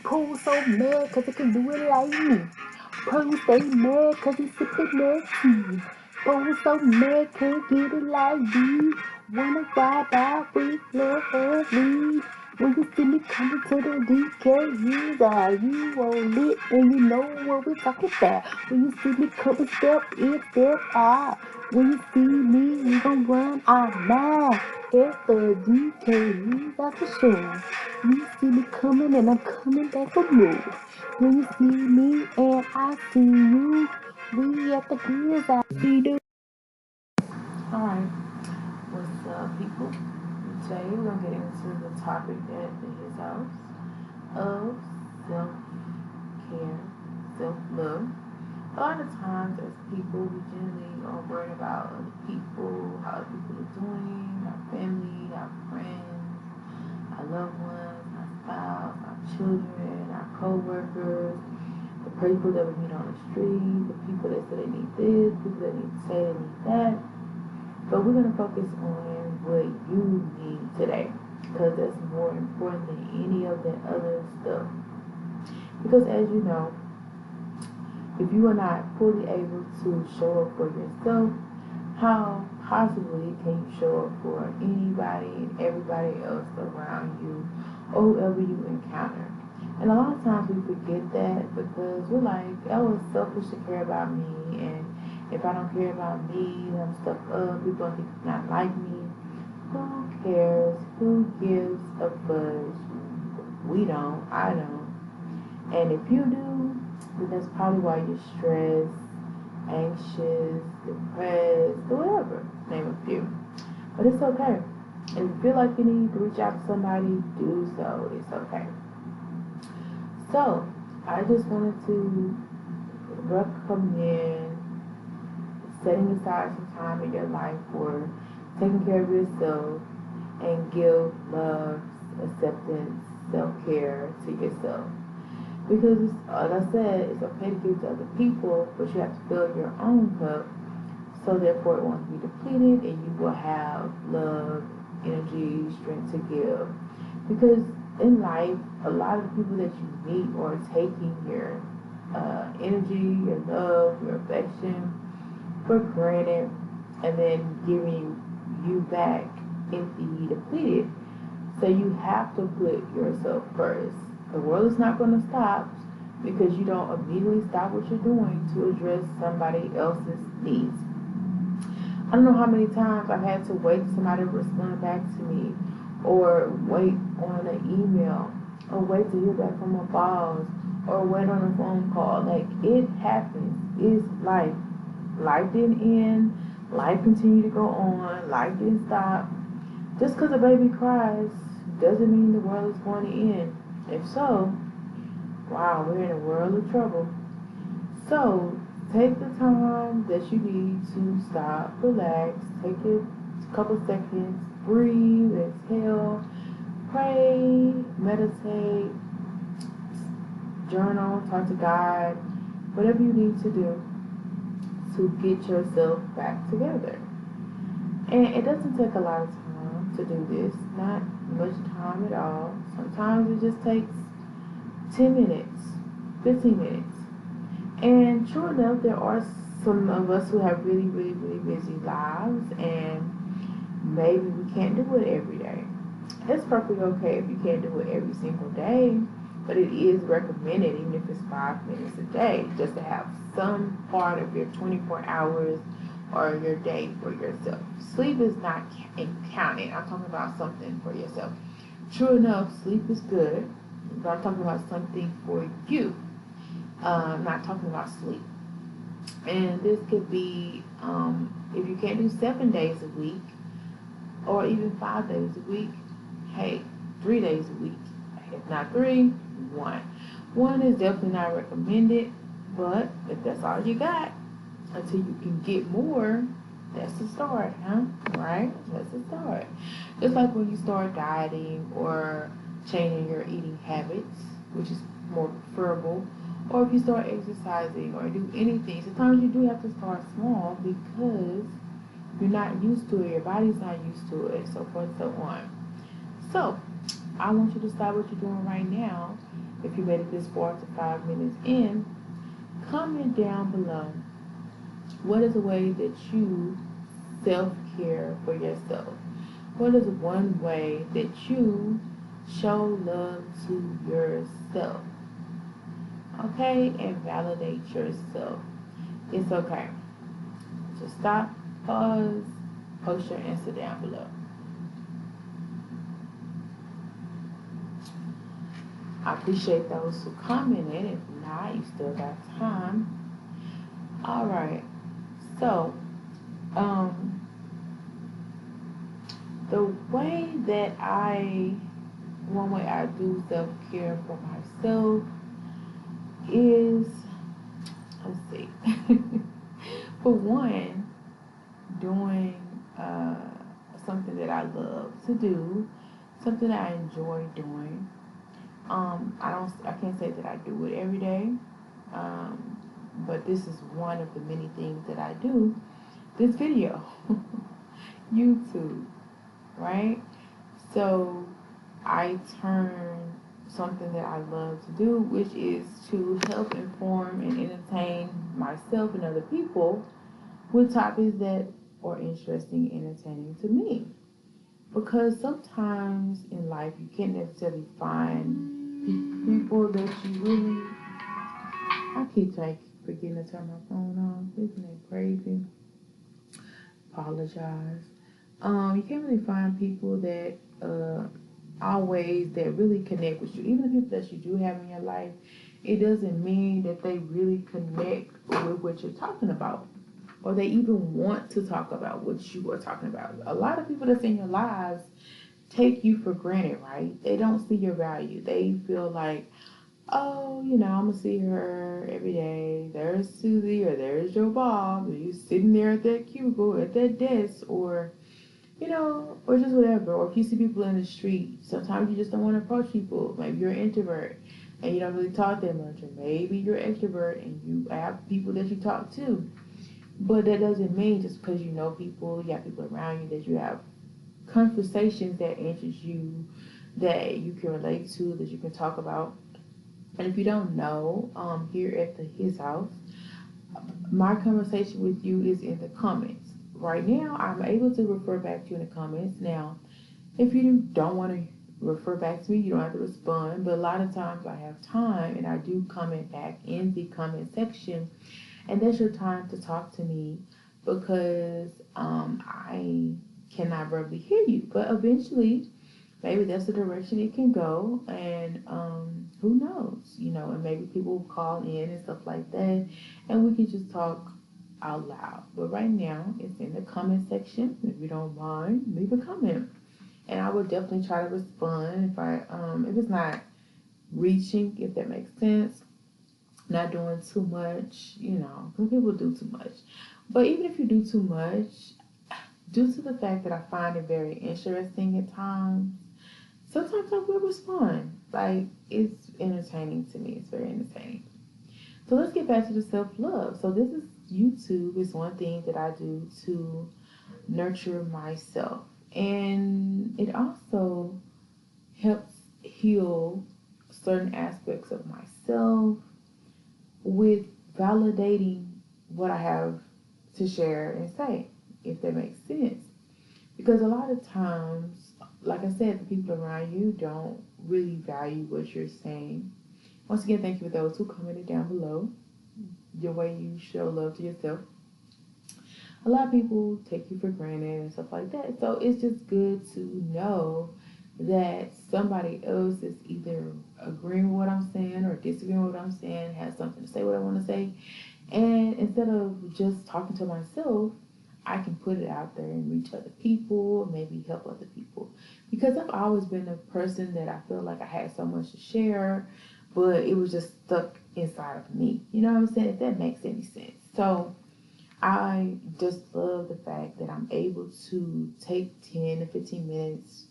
Pooh so mad cause he can do it like me. Pooh stay mad cause he sippin' that tea. Pooh so mad can't get it like me. Wanna ride out with lovely. When you see me coming to the DKHizouse, you all lit and you know what we're talking about. When you see me coming, step in, step out. When you see me, we gon' run our mile. It's the DKHizouse for sure. You see me coming and I'm coming back for more. When you see me and I see you, we at the gears out. We do. Alright, what's up, people? Today we're gonna get into the topic at the his house of self-care, self-love. A lot of times, as people, we generally are worried about other people, how other people are doing, our family, our friends, our loved ones, our spouse, our children, our co-workers, the people that we meet on the street, the people that say they need this, people that need to say they need that. But we're going to focus on what you need today, because that's more important than any of that other stuff. Because as you know, if you are not fully able to show up for yourself, how possibly can you show up for anybody and everybody else around you or whoever you encounter? And a lot of times we forget that because we're like, oh, it's selfish to care about me, and if I don't care about me, I'm stuck up, people don't think not like me. Who cares? Who gives a fudge? We don't. I don't. And if you do, then that's probably why you're stressed, anxious, depressed, or whatever. Name a few. But it's okay. If you feel like you need to reach out to somebody, do so. It's okay. So, I just wanted to recommend setting aside some time in your life for taking care of yourself and give love, acceptance, self-care to yourself. Because, like I said, it's okay to give to other people, but you have to fill your own cup, so therefore it won't be depleted and you will have love, energy, strength to give. Because in life, a lot of the people that you meet are taking your energy, your love, your affection for granted, and then giving you back empty, depleted. So you have to put yourself first. The world is not going to stop because you don't immediately stop what you're doing to address somebody else's needs. I don't know how many times I've had to wait for somebody to respond back to me, or wait on an email, or wait to hear back from my boss, or wait on a phone call. Like, it happens. It's life. Life didn't end. Life continued to go on. Life didn't stop. Just because a baby cries doesn't mean the world is going to end. If so, wow, we're in a world of trouble. So, take the time that you need to stop, relax, take a couple seconds, breathe, exhale, pray, meditate, journal, talk to God, whatever you need to do to get yourself back together. And it doesn't take a lot of time to do this, not much time at all. Sometimes it just takes 10 minutes, 15 minutes. And sure enough, there are some of us who have really, really, really busy lives, and maybe we can't do it every day. It's perfectly okay if you can't do it every single day, but it is recommended, even if it's 5 minutes a day, just to have some part of your 24 hours or your day for yourself. Sleep is not counted. I'm talking about something for yourself. True enough, sleep is good, but I'm talking about something for you. I'm not talking about sleep. And this could be, if you can't do 7 days a week, or even 5 days a week, hey, 3 days a week. If not 3, 1. 1 is definitely not recommended, but if that's all you got, until you can get more, that's the start, huh? Right? That's the start. Just like when you start dieting or changing your eating habits, which is more preferable, or if you start exercising or do anything, sometimes you do have to start small because you're not used to it, your body's not used to it, so forth and so on. So, I want you to stop what you're doing right now. If if you made it this 4 to 5 minutes in, comment down below. What is a way that you self-care for yourself? What is one way that you show love to yourself? Okay? And validate yourself. It's okay. Just stop, pause, post your answer down below. I appreciate those who commented. If not, you still got time. Alright. So, the way that one way I do self-care for myself is, let's see, for one, doing something that I love to do, something that I enjoy doing. I can't say that I do it every day, but this is one of the many things that I do. This video, YouTube, right? So I turn something that I love to do, which is to help inform and entertain myself and other people with topics that are interesting and entertaining to me. Because sometimes in life you can't necessarily find people that you really. I keep forgetting to turn my phone off. Isn't that crazy? Apologize. You can't really find people that always that really connect with you. Even the people that you do have in your life, it doesn't mean that they really connect with what you're talking about, or they even want to talk about what you are talking about. A lot of people that's in your lives take you for granted, right? They don't see your value. They feel like, oh, I'm gonna see her every day. There's Susie, or there's Joe Bob. Are you sitting there at that cubicle, at that desk, or or just whatever. Or if you see people in the street, sometimes you just don't want to approach people. Maybe you're an introvert and you don't really talk that much, or maybe you're an extrovert and you have people that you talk to. But that doesn't mean just because you know people, you have people around you, that you have conversations that interest you, that you can relate to, that you can talk about. And if you don't know, here at the His House, my conversation with you is in the comments. Right now, I'm able to refer back to you in the comments. Now, if you don't want to refer back to me, you don't have to respond. But a lot of times I have time and I do comment back in the comment section. And that's your time to talk to me, because I cannot verbally hear you. But eventually, maybe that's the direction it can go. And who knows, and maybe people will call in and stuff like that. And we can just talk out loud. But right now, it's in the comment section. If you don't mind, leave a comment. And I will definitely try to respond if it's not reaching, if that makes sense. Not doing too much, because people do too much. But even if you do too much, due to the fact that I find it very interesting at times, sometimes I will respond. Like, it's entertaining to me. It's very entertaining. So let's get back to the self-love. So this is YouTube is one thing that I do to nurture myself. And it also helps heal certain aspects of myself with validating what I have to share and say, if that makes sense. Because a lot of times, like I said, the people around you don't really value what you're saying. Once again, thank you for those who commented down below, your way you show love to yourself. A lot of people take you for granted and stuff like that. So it's just good to know that somebody else is either agreeing with what I'm saying or disagreeing with what I'm saying, has something to say what I want to say. And instead of just talking to myself, I can put it out there and reach other people, maybe help other people. Because I've always been a person that I feel like I had so much to share, but it was just stuck inside of me. You know what I'm saying? If that makes any sense. So I just love the fact that I'm able to take 10 to 15 minutes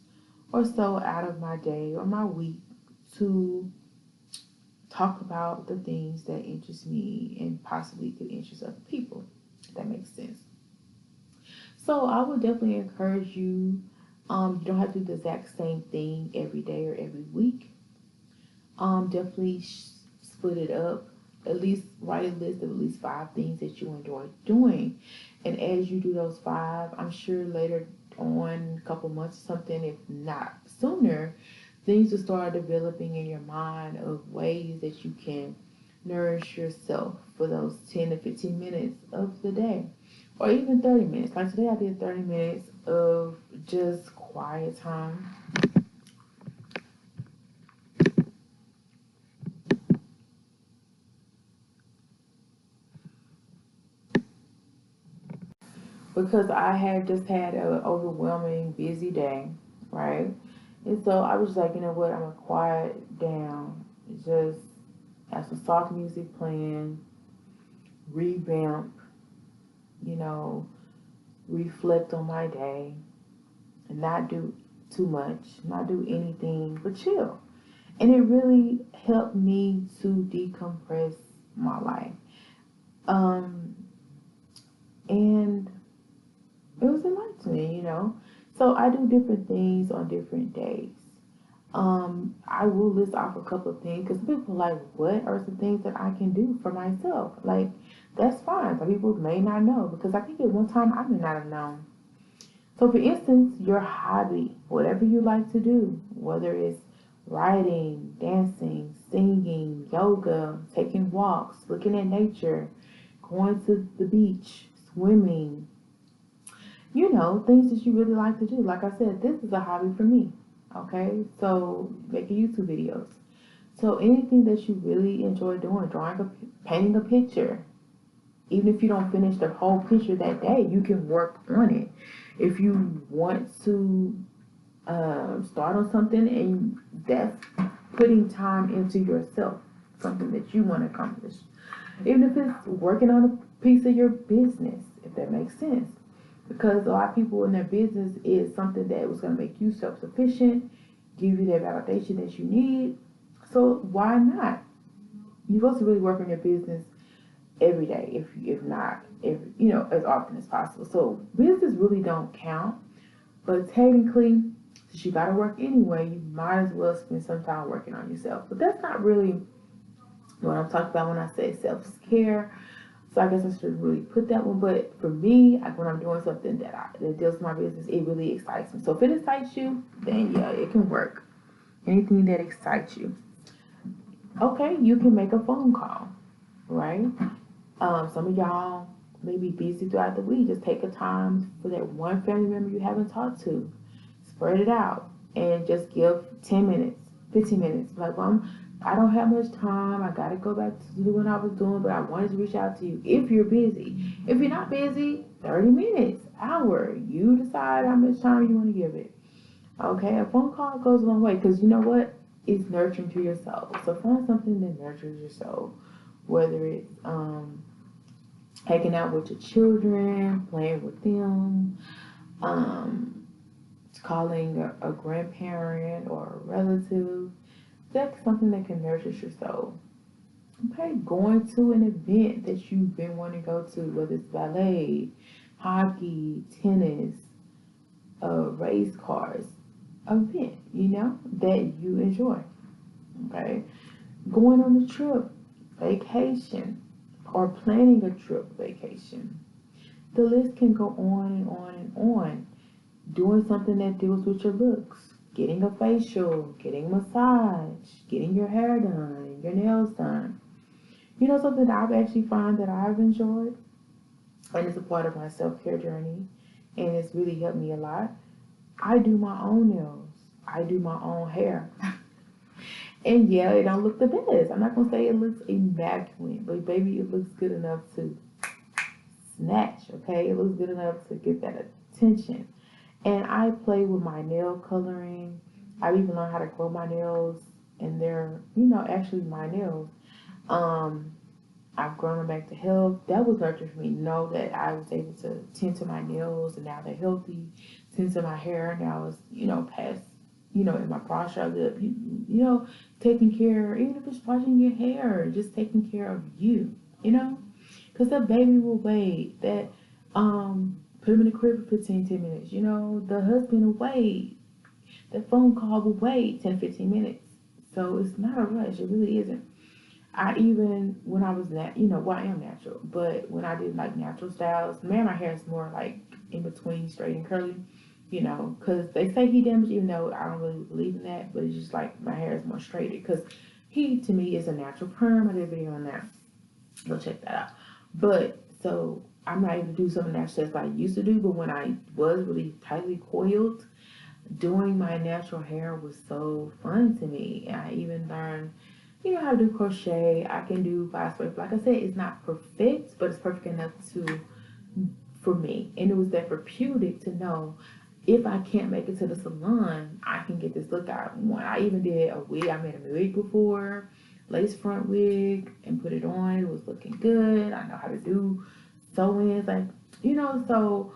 or so out of my day or my week to talk about the things that interest me and possibly could interest other people, if that makes sense. So I would definitely encourage you, you don't have to do the exact same thing every day or every week. Definitely split it up. At least write a list of at least 5 things that you enjoy doing. And as you do those five, I'm sure later on, a couple months or something, if not sooner, things will start developing in your mind of ways that you can nourish yourself for those 10 to 15 minutes of the day. Or even 30 minutes. Like today, I did 30 minutes of just quiet time because I had just had an overwhelming busy day, right? And so I was like, you know what, I'm gonna quiet down, just have some soft music playing, revamp, you know, reflect on my day, and not do too much, not do anything but chill. And it really helped me to decompress my life. Um, and it was enlightening, you know. So I do different things on different days. I will list off a couple of things because people are like, what are some things that I can do for myself? Like, that's fine. Some people may not know because I think at one time I may not have known. So, for instance, your hobby, whatever you like to do, whether it's writing, dancing, singing, yoga, taking walks, looking at nature, going to the beach, swimming, things that you really like to do. Like I said, this is a hobby for me. Okay, so making YouTube videos. So anything that you really enjoy doing, painting a picture, even if you don't finish the whole picture that day, you can work on it. If you want to start on something, and that's putting time into yourself, something that you want to accomplish. Even if it's working on a piece of your business, if that makes sense. Because a lot of people in their business is something that was going to make you self-sufficient, give you that validation that you need. So why not? You're supposed to really work on your business every day, if not, as often as possible. So business really don't count, but technically, since you got to work anyway, you might as well spend some time working on yourself. But that's not really what I'm talking about when I say self-care. So I guess I should really put that one. But for me, when I'm doing something that deals with my business, it really excites me. So if it excites you, then yeah, it can work. Anything that excites you. Okay, you can make a phone call, right? Some of y'all may be busy throughout the week. Just take a time for that one family member you haven't talked to. Spread it out and just give 10 minutes, 15 minutes. Like, well, I don't have much time. I got to go back to doing what I was doing, but I wanted to reach out to you if you're busy. If you're not busy, 30 minutes, hour. You decide how much time you want to give it. Okay, a phone call goes a long way because you know what? It's nurturing to your soul. So find something that nurtures your soul, whether it's hanging out with your children, playing with them, um, calling a grandparent or a relative. That's something that can nurture your soul. Okay, going to an event that you've been wanting to go to, whether it's ballet, hockey, tennis, race cars, event, that you enjoy. Okay, going on a trip, vacation, or planning a trip, vacation. The list can go on and on and on. Doing something that deals with your looks, getting a facial, getting a massage, getting your hair done, your nails done. Something that I've actually found that I've enjoyed, and it's a part of my self-care journey, and it's really helped me a lot. I do my own nails. I do my own hair. And yeah, it don't look the best. I'm not gonna say it looks immaculate, but baby, it looks good enough to snatch, okay? It looks good enough to get that attention. And I play with my nail coloring. I've even learned how to grow my nails, and they're, actually my nails. Um, I've grown them back to health. That was nurturing for me. Know that I was able to tend to my nails, and now they're healthy. Tend to my hair. Now it's, past, in my process of, taking care, even if it's washing your hair, just taking care of you, because that baby will wait. Put him in the crib for 15, 10 minutes. The husband will wait. The phone call will wait 10, 15 minutes. So it's not a rush. It really isn't. I even when I was well, I am natural, but when I did like natural styles, man, my hair is more like in between straight and curly, because they say heat damage, even though I don't really believe in that, but it's just like my hair is more straighted because heat to me is a natural perm. I did a video on that. Go check that out. But so I'm not able to do some of the natural styles I used to do, but when I was really tightly coiled, doing my natural hair was so fun to me. And I even learned, how to do crochet. I can do 5 spray. Like I said, it's not perfect, but it's perfect enough for me. And it was therapeutic to know if I can't make it to the salon, I can get this look I want. I even did a wig. I made a wig before, lace front wig, and put it on. It was looking good. I know how to do sew-ins, so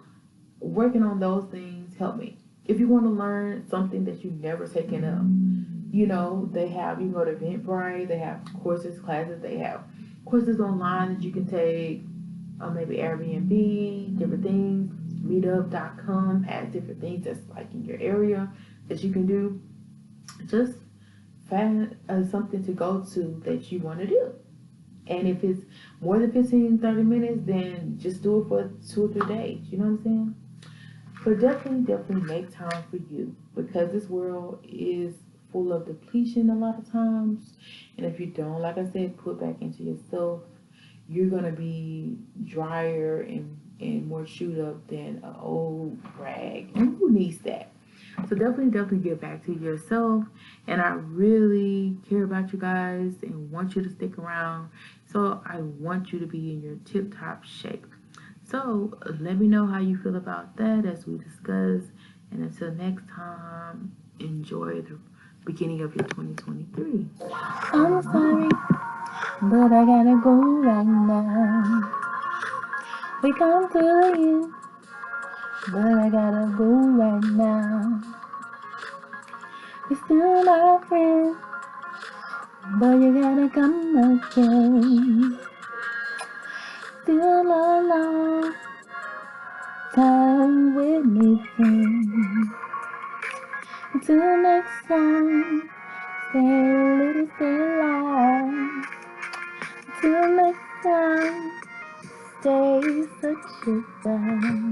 working on those things helped me. If you want to learn something that you've never taken up, they have, you go to Eventbrite, they have courses, classes, they have courses online that you can take, maybe Airbnb, different things. Meetup.com has different things that's like in your area that you can do. Just find something to go to that you want to do. And if it's more than 15, 30 minutes, then just do it for 2 or 3 days. You know what I'm saying? But definitely make time for you, because this world is full of depletion a lot of times. And if you don't, like I said, put back into yourself, you're going to be drier and more chewed up than an old rag. And who needs that? So definitely get back to yourself. And I really care about you guys and want you to stick around. So I want you to be in your tip-top shape. So let me know how you feel about that as we discuss. And until next time, enjoy the beginning of your 2023. I'm sorry, but I gotta go right now. We come to the end, but I gotta go right now. You're still my friend, but you gotta come again. Still a long time with me, friend. Until next time, stay a little, stay alive. Until next time, stay such a guy.